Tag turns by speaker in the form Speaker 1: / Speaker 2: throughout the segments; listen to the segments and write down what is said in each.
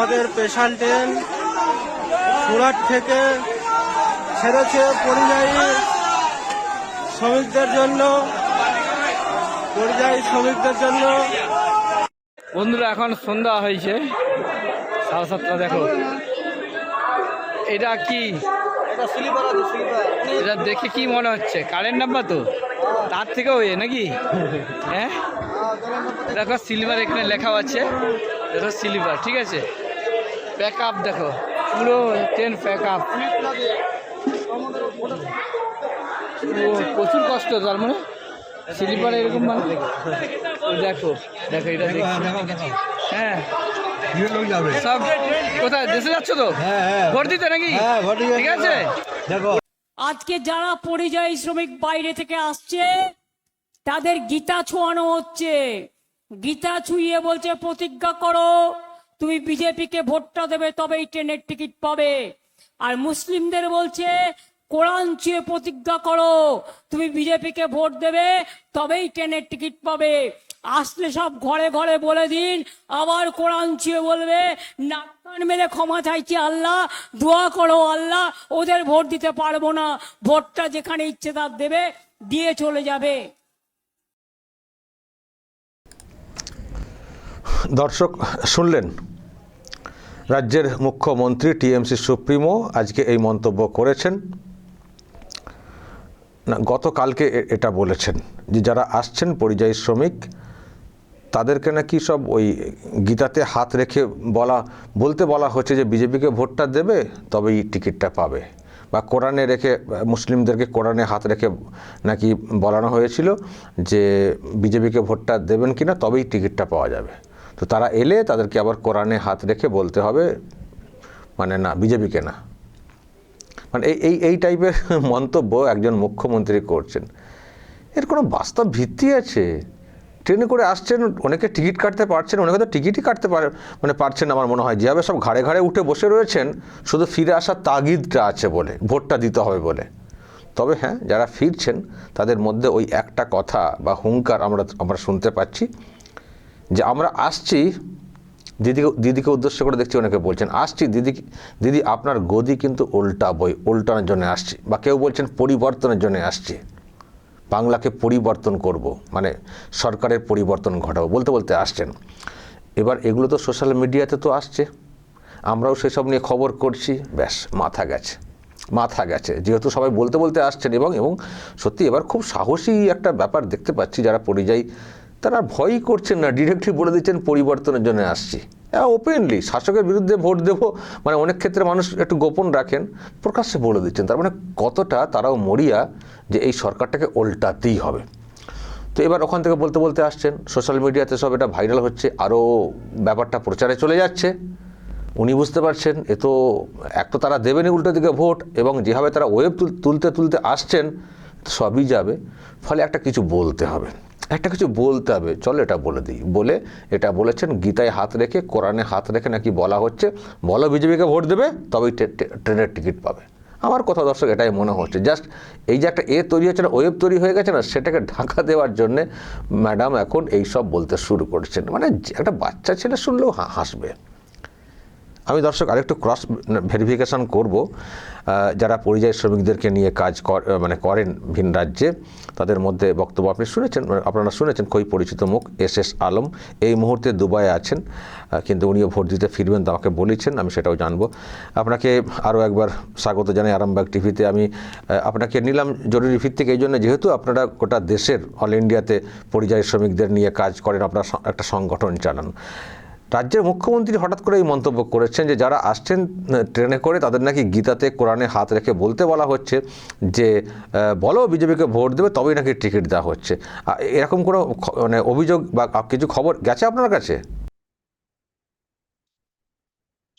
Speaker 1: আমাদের special train Surat থেকে ছেড়েছে পরিযায়ী শ্রমিকদের জন্য।
Speaker 2: বন্ধুরা এখন সন্ধ্যা হয়েছে, 7:30। দেখো এটা কি, এটা দেখে কি মনে হচ্ছে? কারেন্ট ডাব্বা তো, তার থেকেও নাকি? হ্যাঁ দেখো সিলভার এখানে লেখা আছে, দেখো সিলভার, ঠিক আছে। প্যাক আপ দেখো, পুরো ট্রেন প্যাক আপ। প্রচুর কষ্ট, তার মানে স্লিপার এরকম মানে দেখো দেখো এটা দেখো। হ্যাঁ সব কোথায় দেশে যাচ্ছ তো ভোট দিতে নাকি? ঠিক আছে।
Speaker 3: আজকে যারা পরিযায়ী শ্রমিক বাইরে থেকে আসছে তাদের গীতা ছোঁয়ানো হচ্ছে। গীতা ছুঁয়ে বলছে প্রতিজ্ঞা করো তুমি বিজেপিকে ভোটটা দেবে তবেই ট্রেনের টিকিট পাবে। আর মুসলিমদের বলছে কোরআন ছুঁয়ে প্রতিজ্ঞা করো তুমি বিজেপিকে ভোট দেবে তবেই ট্রেনের টিকিট পাবে। আসলে সব ঘরে ঘরে বলে দিন, আবার কোরআন ছুঁয়ে বলবে নাক কান মেরে ক্ষমা চাইছি আল্লাহ, দোয়া করো আল্লাহ, ওদের ভোট দিতে পারবো না, ভোটটা যেখানে ইচ্ছে তার দেবে, দিয়ে চলে যাবে।
Speaker 4: দর্শক শুনলেন, রাজ্যের মুখ্যমন্ত্রী টিএমসি সুপ্রিমো আজকে এই মন্তব্য করেছেন। না, গতকালকে এটা বলেছেন যে যারা আসছেন পরিযায়ী শ্রমিক তাদেরকে নাকি সব ওই গীতাতে হাত রেখে বলতে বলা হচ্ছে যে বিজেপিকে ভোটটা দেবে তবেই টিকিটটা পাবে, বা কোরআনে রেখে মুসলিমদেরকে কোরআনে হাত রেখে নাকি বলানো হয়েছিল যে বিজেপিকে ভোটটা দেবেন কিনা তবেই টিকিটটা পাওয়া যাবে। তো তারা এলে তাদেরকে আবার কোরআনে হাত রেখে বলতে হবে মানে না বিজেপিকে না, মানে এই টাইপের মন্তব্য একজন মুখ্যমন্ত্রী করছেন। এর কোনো বাস্তব ভিত্তি আছে? ট্রেনে করে আসছেন, অনেকে টিকিট কাটতে পারছেন, অনেকে তো টিকিটই কাটতে পারছেন আমার মনে হয়। যেভাবে সব ঘাড়ে ঘাড়ে উঠে বসে রয়েছেন, শুধু ফিরে আসার তাগিদটা আছে বলে, ভোটটা দিতে হবে বলে। তবে হ্যাঁ, যারা ফিরছেন তাদের মধ্যে ওই একটা কথা বা হুঙ্কার আমরা শুনতে পাচ্ছি যে আমরা আসছি। দিদিকে উদ্দেশ্য করে দেখছি অনেকে বলছেন আসছি দিদি আপনার গদি কিন্তু উল্টানোর জন্য আসছি, বা কেউ বলছেন পরিবর্তনের জন্য আসছি, বাংলাকে পরিবর্তন করব, মানে সরকারের পরিবর্তন ঘটাবো বলতে আসছেন। এবার এগুলো তো সোশ্যাল মিডিয়াতে তো আসছে, আমরাও সেসব নিয়ে খবর করছি, ব্যাস মাথা গেছে যেহেতু সবাই বলতে আসছেন। এবং সত্যি এবার খুব সাহসী একটা ব্যাপার দেখতে পাচ্ছি, যারা পরিযায়ী তারা ভয়ই করছেন না, ডিরেক্টলি বলে দিচ্ছেন পরিবর্তনের জন্য আসছি। ওপেনলি শাসকের বিরুদ্ধে ভোট দেবো, মানে অনেক ক্ষেত্রে মানুষ একটু গোপন রাখেন, প্রকাশ্যে বলে দিচ্ছেন। তার মানে কতটা তারাও মরিয়া যে এই সরকারটাকে উল্টাতেই হবে। তো এবার ওখান থেকে বলতে আসছেন, সোশ্যাল মিডিয়াতে সব এটা ভাইরাল হচ্ছে, আরও ব্যাপারটা প্রচারে চলে যাচ্ছে। উনি বুঝতে পারছেন এ তো এক তো তারা দেবেনি উল্টো দিকে ভোট, এবং যেভাবে তারা ওয়েব তুলতে আসছেন সবই যাবে। ফলে একটা কিছু বলতে হবে। চলো এটা বলে দিই বলে এটা বলেছেন গীতায় হাত রেখে, কোরআনে হাত রেখে নাকি বলা হচ্ছে বলো বিজেপিকে ভোট দেবে তবেই ট্রেনের টিকিট পাবে। আমার কথা দর্শক এটাই মনে হচ্ছে, জাস্ট এই যে একটা তৈরি হচ্ছে না, ওয়েব তৈরি হয়ে গেছে না, সেটাকে ঢাকা দেওয়ার জন্যে ম্যাডাম এখন এইসব বলতে শুরু করেছেন। মানে একটা বাচ্চা ছেলে শুনলেও হাসবে। আমি দর্শক আরেকটু ক্রস ভেরিফিকেশন করব, যারা পরিযায়ী শ্রমিকদেরকে নিয়ে কাজ করেন ভিন রাজ্যে, তাদের মধ্যে বক্তব্য আপনারা শুনেছেন কই পরিচিত মুখ এস আলম এই মুহূর্তে দুবাইয়ে আছেন, কিন্তু উনিও ভোট দিতে ফিরবেন তো আমাকে বলেছেন, আমি সেটাও জানবো। আপনাকে আরও একবার স্বাগত জানাই আরামবাগ টিভিতে। আমি আপনাকে নিলাম জরুরি ভিত্তিক এই জন্য, যেহেতু আপনারা গোটা দেশের অল ইন্ডিয়াতে পরিযায়ী শ্রমিকদের নিয়ে কাজ করেন, আপনারা একটা সংগঠন চালান। রাজ্যের মুখ্যমন্ত্রী হঠাৎ করে এই মন্তব্য করেছেন যে যারা আসছেন ট্রেনে করে তাদের নাকি গীতাতে কোরআনে হাত রেখে বলতে বলা হচ্ছে যে বলো বিজেপিকে ভোট দেবে তবেই নাকি টিকিট দেওয়া হচ্ছে। এরকম কোনো মানে অভিযোগ বা কিছু খবর গেছে আপনার কাছে?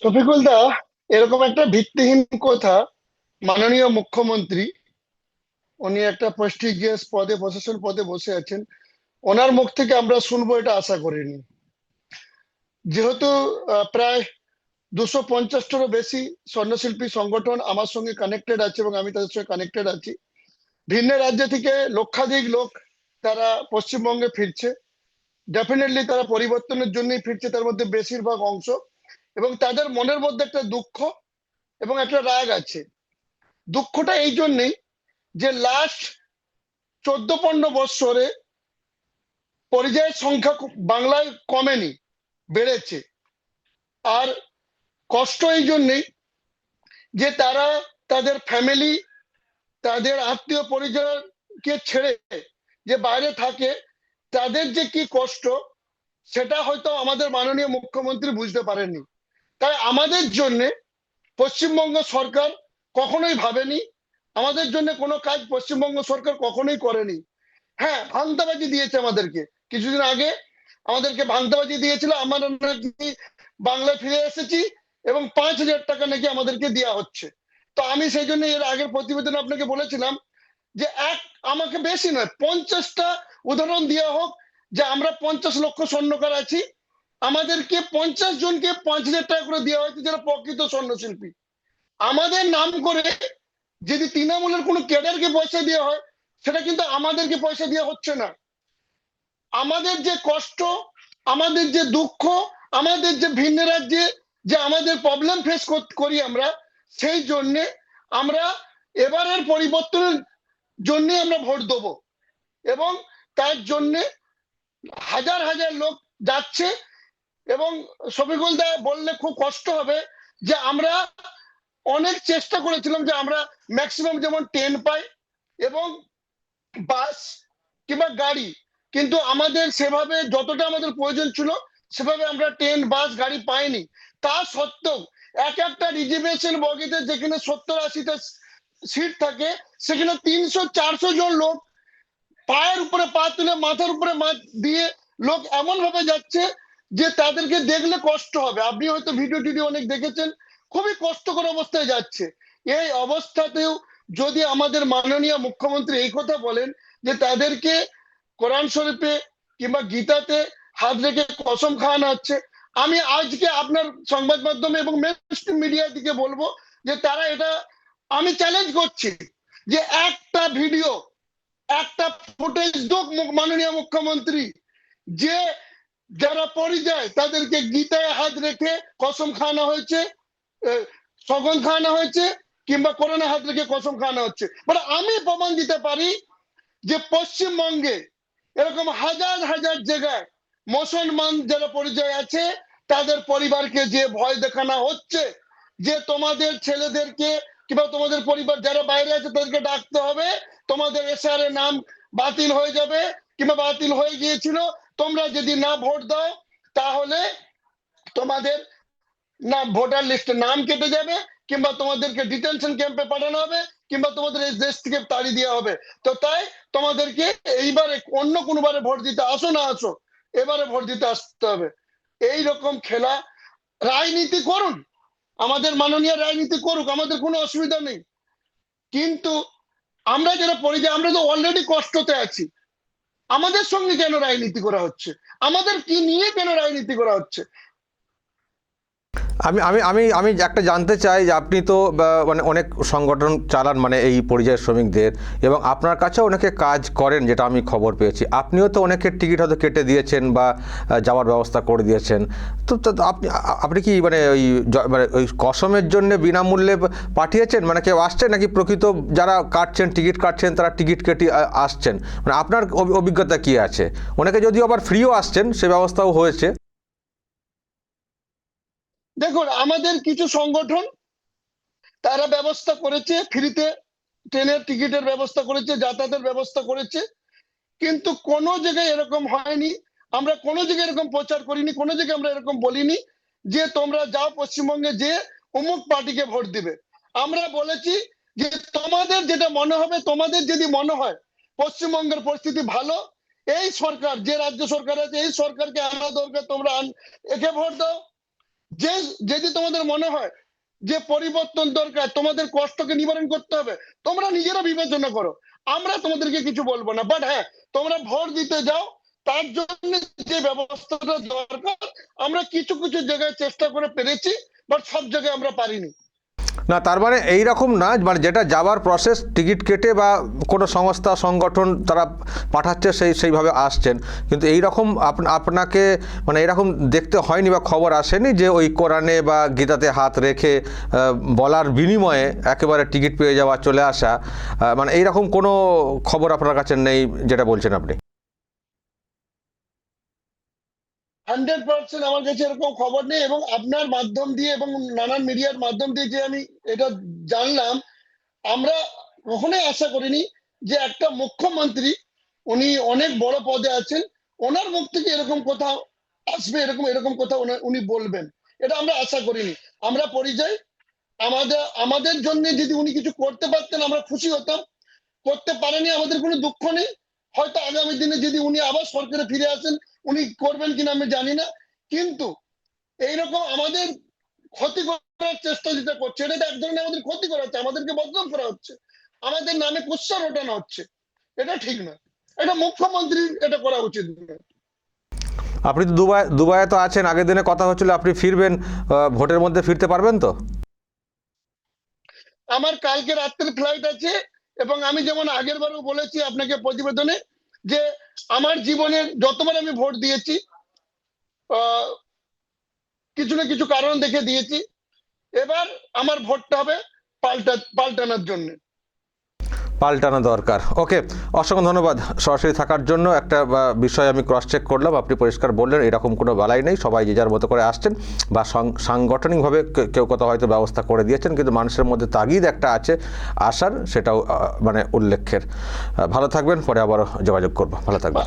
Speaker 5: শফিকুল দা, এরকম একটা ভিত্তিহীন কথা মাননীয় মুখ্যমন্ত্রী, উনি একটা প্রেস্টিজিয়াস পদে, প্রশাসন পদে বসে আছেন, ওনার মুখ থেকে আমরা শুনবো এটা আশা করিনি। যেহেতু প্রায় 250টারও বেশি স্বর্ণশিল্পী সংগঠন আমার সঙ্গে কানেক্টেড আছে এবং আমি তাদের সঙ্গে কানেক্টেড আছি, ভিন্ন রাজ্য থেকে লক্ষাধিক লোক তারা পশ্চিমবঙ্গে ফিরছে। ডেফিনেটলি তারা পরিবর্তনের জন্যই ফিরছে, তার মধ্যে বেশিরভাগ অংশ এবং তাদের মনের মধ্যে একটা দুঃখ এবং একটা রাগ আছে। দুঃখটা এই জন্যেই যে লাস্ট 14-15 বৎসরে পরিযায়ী সংখ্যা বাংলায় কমেনি, বেড়েছে। আর কষ্ট এই জন্যেই যে তারা তাদের ফ্যামিলি, তাদের আত্মীয় পরিজনকে ছেড়ে যে বাইরে থাকে, তাদের যে কি কষ্ট সেটা হয়তো আমাদের মাননীয় মুখ্যমন্ত্রী বুঝতে পারেননি। তাই আমাদের জন্য পশ্চিমবঙ্গ সরকার কখনোই ভাবেনি, আমাদের জন্য কোনো কাজ পশ্চিমবঙ্গ সরকার কখনোই করেনি। হ্যাঁ, ভাঙতাবাজি দিয়েছে আমাদেরকে, কিছুদিন আগে আমাদেরকে ভাঙতাবাজি দিয়েছিল, আমরা নাকি বাংলায় ফিরে এসেছি এবং 5,000 টাকা নাকি আমাদেরকে দেওয়া হচ্ছে। তো আমি সেই জন্য এর আগের প্রতিবেদন আপনাকে বলেছিলাম যে আমাকে বেশি নয় 50টা উদাহরণ দেওয়া হোক যে আমরা 50 লক্ষ স্বর্ণকার আছি, আমাদেরকে 50 জনকে 5,000 টাকা করে দেওয়া হয়েছে যারা প্রকৃত স্বর্ণশিল্পী। আমাদের নাম করে যদি তৃণমূলের কোনো ক্যাডারকে পয়সা দেওয়া হয়, সেটা কিন্তু আমাদেরকে পয়সা দেওয়া হচ্ছে না। আমাদের যে কষ্ট, আমাদের যে দুঃখ, আমাদের যে ভিন্ন রাজ্যে যে আমাদের প্রবলেম ফেস করি আমরা, সেই জন্য আমরা এবারের পরিবর্তনের জন্য আমরা ভোট দেবো এবং তার জন্য হাজার হাজার লোক যাচ্ছে। এবং শফিকুল দা বললে খুব কষ্ট হবে যে আমরা অনেক চেষ্টা করেছিলাম যে আমরা ম্যাক্সিমাম যেমন ট্রেন পাই এবং বাস কিংবা গাড়ি, কিন্তু আমাদের সেভাবে যতটা আমাদের প্রয়োজন ছিল সেভাবে আমরা ট্রেন, বাস, গাড়ি পাইনি। তা সত্ত্বেও এক একটা রিজার্ভেশন বগিতে যেখানে 70-80টা সিট থাকে, সেখানে 300-400 জন লোক পায়ের উপরে পা তুলে মাথার উপরে দিয়ে লোক এমন ভাবে যাচ্ছে যে তাদেরকে দেখলে কষ্ট হবে। আপনি হয়তো ভিডিও অনেক দেখেছেন, খুবই কষ্টকর অবস্থায় যাচ্ছে। এই অবস্থাতেও যদি আমাদের মাননীয় মুখ্যমন্ত্রী এই কথা বলেন যে তাদেরকে কোরআন শরীফে কিংবা গীতাতে হাত রেখে কসম খাওয়ানো হচ্ছে, আমি আজকে আপনার সংবাদ মাধ্যমে এবং মেইনস্ট্রিম মিডিয়ার দিকে বলবো যে তারা এটা, আমি চ্যালেঞ্জ করছি যে একটা ভিডিও, একটা ফুটেজ দোক মাননীয় মুখ্যমন্ত্রী যে যারা পরিযায় তাদেরকে গীতায় হাত রেখে কসম খাওয়ানো হয়েছে, সগন খাওয়ানো হয়েছে কিংবা কোরআনে হাত রেখে কসম খাওয়ানো হচ্ছে। বাট আমি প্রমাণ দিতে পারি যে পশ্চিমবঙ্গে এরকম হাজার হাজার জায়গায় মুসলমান যারা পরিচয় আছে তাদের পরিবারকে যে ভয় দেখানো হচ্ছে যে তোমাদের ছেলেদেরকে কিংবা তোমাদের পরিবার যারা বাইরে আছে তাদেরকে ডাকতে হবে, তোমাদের এসআর এর নাম বাতিল হয়ে যাবে কিংবা বাতিল হয়ে গিয়েছিল, তোমরা যদি না ভোট দাও তাহলে তোমাদের না ভোটার লিস্টে নাম কেটে যাবে কিংবা তোমাদেরকে ডিটেনশন ক্যাম্পে পাঠানো হবে কিংবা তোমাদের এই দেশ থেকে তাড়িয়ে দেওয়া হবে। তো তাই তোমাদেরকে এইবারে অন্য কোনোবারে ভোট দিতে আসো না আসো, এবারে ভোট দিতে আসতে হবে। এই রকম খেলা, রাজনীতি করুন, আমাদের মাননীয় রাজনীতি করুক, আমাদের কোনো অসুবিধা নেই, কিন্তু আমরা যারা পরিযায়ী আমরা তো অলরেডি কষ্টতে আছি, আমাদের সঙ্গে কেন রাজনীতি করা হচ্ছে, আমাদের কি নিয়ে কেন রাজনীতি করা হচ্ছে?
Speaker 4: আমি আমি আমি আমি একটা জানতে চাই যে আপনি তো মানে অনেক সংগঠন চালান মানে এই পরিযায়ী শ্রমিকদের, এবং আপনার কাছেও অনেকে কাজ করেন যেটা আমি খবর পেয়েছি, আপনিও তো অনেকের টিকিট হয়তো কেটে দিয়েছেন বা যাওয়ার ব্যবস্থা করে দিয়েছেন। তো আপনি আপনি কি মানে ওই কসমের জন্য বিনামূল্যে পাঠিয়েছেন, মানে কেউ আসছেন নাকি প্রকৃত যারা কাটছেন টিকিট কাটছেন তারা টিকিট কেটে আসছেন, মানে আপনার অভিজ্ঞতা কি আছে? অনেকে যদিও আবার ফ্রিও আসছেন, সে ব্যবস্থাও হয়েছে।
Speaker 5: দেখুন, আমাদের কিছু সংগঠন তারা ব্যবস্থা করেছে, ফ্রিতে ট্রেনের টিকিটের ব্যবস্থা করেছে, যাতায়াতের ব্যবস্থা করেছে, কিন্তু কোনো জায়গায় এরকম হয়নি। আমরা কোনো জায়গায় এরকম প্রচার করিনি, কোনো জায়গায় আমরা এরকম বলিনি যে তোমরা যাও পশ্চিমবঙ্গে যে অমুক পার্টিকে ভোট দিবে। আমরা বলেছি যে তোমাদের যেটা মনে হবে, তোমাদের যদি মনে হয় পশ্চিমবঙ্গের পরিস্থিতি ভালো, এই সরকার যে রাজ্য সরকার আছে এই সরকারকে আনা দরকার, তোমরা একে ভোট দাও। যে যদি তোমাদের মনে হয় যে পরিবর্তন দরকার, তোমাদের কষ্টকে নিবারণ করতে হবে, তোমরা নিজেরা বিবেচনা করো, আমরা তোমাদেরকে কিছু বলবো না। বাট হ্যাঁ, তোমরা ভোট দিতে যাও, তার জন্য যে ব্যবস্থাটা দরকার আমরা কিছু কিছু জায়গায় চেষ্টা করে পেরেছি, বাট সব জায়গায় আমরা পারিনি।
Speaker 4: না, তার মানে এইরকম না, মানে যেটা যাওয়ার প্রসেস টিকিট কেটে বা কোনো সংস্থা সংগঠন তারা পাঠাচ্ছে সেইভাবে আসছেন, কিন্তু এই রকম আপনাকে মানে এরকম দেখতে হয়নি বা খবর আসেনি যে ওই কোরআনে বা গীতাতে হাত রেখে বলার বিনিময়ে একেবারে টিকিট পেয়ে যাওয়া, চলে আসা, মানে এইরকম কোনো খবর আপনার কাছে নেই যেটা বলছেন আপনি?
Speaker 5: 100% আমার কাছে এরকম খবর নেই, এবং আপনার মাধ্যম দিয়ে এবং নানান মিডিয়ার মাধ্যম দিয়ে যে আমি এটা জানলাম, আমরা কখনোই আশা করিনি যে একটা মুখ্যমন্ত্রী, উনি অনেক বড় পদে আছেন, ওনার মুখ থেকে এরকম কথা আসবে, এরকম এরকম কথা উনি বলবেন, এটা আমরা আশা করিনি। আমরা পরিযায়ী, আমাদের জন্য যদি উনি কিছু করতে পারতেন আমরা খুশি হতাম, করতে পারেনি, আমাদের কোনো দুঃখ নেই। হয়তো আগামী দিনে যদি উনি আবার সরকারে ফিরে আসেন, উনি করবেন কিনা আমি জানি না, কিন্তু এইরকম আমাদের ক্ষতি করার চেষ্টা যেটা করছে, এটা এক ধরনের আমাদের ক্ষতি করা হচ্ছে, আমাদেরকে বদনাম করা হচ্ছে, আমাদের নামে কুৎসা রটানো হচ্ছে, এটা ঠিক না। এটা মুখ্যমন্ত্রীর এটা করা উচিত না।
Speaker 4: আপনি তো দুবাইয়ে তো আছেন, আগের দিনে কথা হচ্ছিল আপনি ফিরবেন, ভোটের মধ্যে ফিরতে পারবেন তো?
Speaker 5: আমার কালকে রাত্রে ফ্লাইট আছে, এবং আমি যেমন আগের বারও বলেছি আপনাকে প্রতিবেদনে, যে আমার জীবনের যতবার আমি ভোট দিয়েছি কিছু না কিছু কারণ দেখে দিয়েছি, এবার আমার ভোটটা হবে পাল্টানোর জন্য।
Speaker 4: পাল্টানো দরকার। ওকে, অসংখ্য ধন্যবাদ সরাসরি থাকার জন্য। একটা বিষয় আমি ক্রস চেক করলাম, আপনি পরিষ্কার বললেন এরকম কোনো বেলাই নেই, সবাই যে যার মতো করে আসছেন, বা সাংগঠনিকভাবে কেউ কোথাও হয়তো ব্যবস্থা করে দিয়েছেন, কিন্তু মানুষের মধ্যে তাগিদ একটা আছে আসার, সেটাও মানে উল্লেখ্যের। ভালো থাকবেন, পরে আবারও যোগাযোগ করবো। ভালো থাকবেন।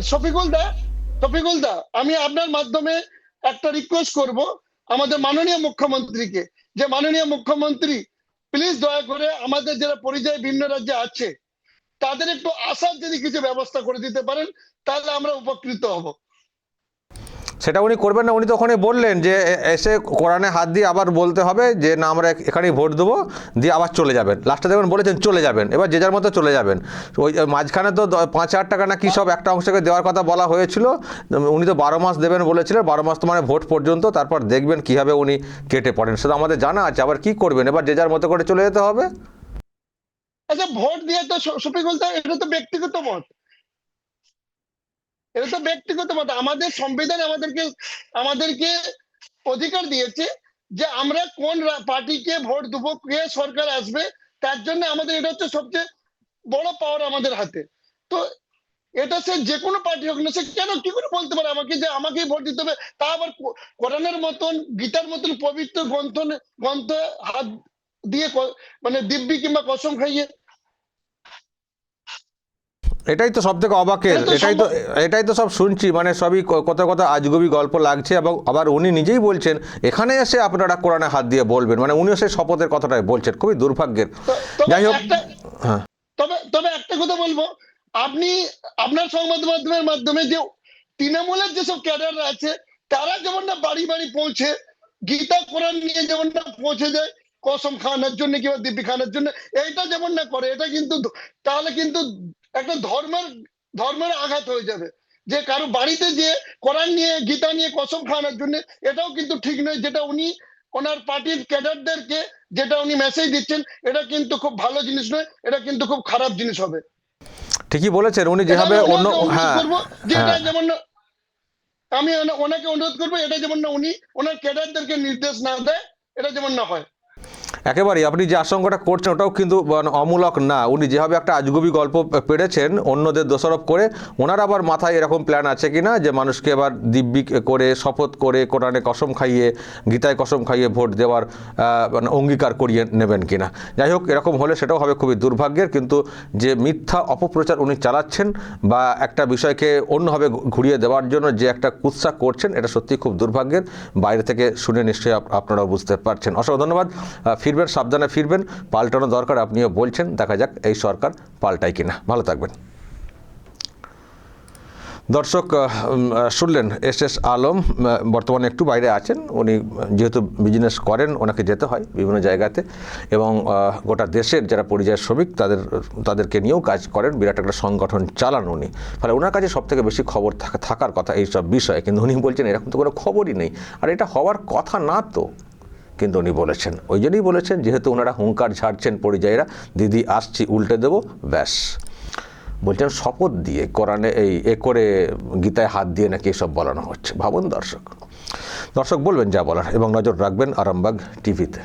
Speaker 5: শফিকুল দা, আমি আপনার মাধ্যমে একটা রিকোয়েস্ট করব আমাদের মাননীয় মুখ্যমন্ত্রীকে, যে মাননীয় মুখ্যমন্ত্রী প্লিজ দয়া করে আমাদের যারা পরিযায়ী ভিন্ন রাজ্যে আছে তাদের একটু আসার যদি কিছু ব্যবস্থা করে দিতে পারেন, তাহলে আমরা উপকৃত হব।
Speaker 4: সেটা উনি করবেন না, উনি তো ওখানে বললেন যে এসে কোরআনে হাত দিয়ে আবার বলতে হবে যে না আমরা এখানেই ভোট দেবো, দিয়ে আবার চলে যাবেন। লাস্টে দেখবেন বলেছেন চলে যাবেন, এবার যে যার মতো চলে যাবেন। ওই মাঝখানে তো 5,000 টাকা না কি সব একটা অংশকে দেওয়ার কথা বলা হয়েছিল, উনি তো 12 মাস দেবেন বলেছিলেন, 12 মাস তো মানে ভোট পর্যন্ত, তারপর দেখবেন কীভাবে উনি কেটে পড়েন, সেটা আমাদের জানা আছে। আবার কি করবেন, এবার যে যার মতো করে চলে যেতে হবে।
Speaker 5: আচ্ছা, ভোট দিয়ে তো শফিকুল দা, এটা তো ব্যক্তিগত মত, এটা তো ব্যক্তিগত মত। আমাদের সংবিধান আমাদেরকে অধিকার দিয়েছে যে আমরা কোন পার্টিকে ভোট দেবো, কে সরকার আসবে, তার জন্য আমাদের এটা হচ্ছে সবচেয়ে বড় পাওয়ার আমাদের হাতে। তো এটা সে যে কোনো পার্টি হোক না, সে কেন কি করে বলতে পারে আমাকে যে আমাকেই ভোট দিতে হবে, তা আবার কোরআনের মতন, গীতার মতন পবিত্র গ্রন্থ হাত দিয়ে, মানে দিব্যি কিংবা কসম খাইয়ে?
Speaker 4: এটাই তো সব থেকে অবাকের, এটাই তো সব শুনছি, মানে সবই কত কত আজগুবি গল্প লাগছে। এবং আবার উনি নিজেই বলছেন এখানে এসে আপনারা কোরআনে হাত দিয়ে বলবেন, মানে উনিও সেই শপথের কথাটাই বলছেন, খুবই দুর্ভাগ্যের। যাই হোক, হ্যাঁ,
Speaker 5: তবে একটা কথা বলবো, আপনি আপনার সংবাদ মাধ্যমের মাধ্যমে যে তৃণমূলের যেসব ক্যাডাররা আছে, তারা যেমন না বাড়ি বাড়ি পৌঁছে গীতা কোরআন নিয়ে যেমন না পৌঁছে যায় কসম খাওয়ানোর জন্য কিংবা দিব্যি খাওয়ানোর জন্য, এইটা যেমন না করে, এটা কিন্তু তাহলে কিন্তু একটা ধর্মের আঘাত হয়ে যাবে। যে কারো বাড়িতে যে কোরআন নিয়ে গীতা নিয়ে কসম খাওয়ানোর জন্য, এটাও কিন্তু ঠিক নয়। যেটা উনি ওনার পার্টির ক্যাডারদেরকে যেটা উনি মেসেজ দিচ্ছেন, এটা কিন্তু খুব ভালো জিনিস নয়, এটা কিন্তু খুব খারাপ জিনিস হবে।
Speaker 4: ঠিকই বলেছেন উনি যেভাবে অন্য, হ্যাঁ,
Speaker 5: যেমন আমি ওনাকে অনুরোধ করবো, এটা যেমন না উনি ওনার ক্যাডারদেরকে নির্দেশ না দেয়, এটা যেমন না হয়।
Speaker 4: একেবারেই আপনি যে আশঙ্কাটা করছেন ওটাও কিন্তু অমূলক না। উনি যেভাবে একটা আজগুবি গল্প পেড়েছেন অন্যদের দোষারোপ করে, ওনার আবার মাথায় এরকম প্ল্যান আছে কিনা যে মানুষকে এবার দিব্যি করে, শপথ করে, কোরআনে কসম খাইয়ে, গীতায় কসম খাইয়ে ভোট দেওয়ার মানে অঙ্গীকার করিয়ে নেবেন কিনা। যাই হোক, এরকম হলে সেটাও হবে খুবই দুর্ভাগ্যের। কিন্তু যে মিথ্যা অপপ্রচার উনি চালাচ্ছেন বা একটা বিষয়কে অন্যভাবে ঘুরিয়ে দেওয়ার জন্য যে একটা কুৎসা করছেন, এটা সত্যিই খুব দুর্ভাগ্যের। বাইরে থেকে শুনে নিশ্চয়ই আপনারাও বুঝতে পারছেন। অসংখ্য ধন্যবাদ। ফিরবেন, সাবধানে ফিরবেন, পাল্টানো দরকার আপনিও বলছেন, দেখা যাক এই সরকার পাল্টায় কিনা। ভালো থাকবেন। দর্শক শুনলেন এস আলম, বর্তমানে একটু বাইরে আছেন। উনি যেহেতু বিজনেস করেন, ওনাকে যেতে হয় বিভিন্ন জায়গাতে, এবং গোটা দেশের যারা পরিযায়ী শ্রমিক তাদেরকে নিয়েও কাজ করেন, বিরাট একটা সংগঠন চালান উনি। ফলে ওনার কাছে সবথেকে বেশি খবর থাকার কথা এইসব বিষয়ে, কিন্তু উনি বলছেন এরকম তো কোনো খবরই নেই, আর এটা হওয়ার কথা না। তো কিন্তু উনি বলেছেন, ওই জন্যই বলেছেন যেহেতু ওনারা হুঙ্কার ঝাড়ছেন পরিযায়ীরা, দিদি আসছি উল্টে দেবো, ব্যাস। বলছেন শপথ দিয়ে কোরআনে এ করে গীতায় হাত দিয়ে নাকি এসব বলানো হচ্ছে। ভাবুন দর্শক বলবেন যা বলার এবং নজর রাখবেন আরামবাগ টিভিতে।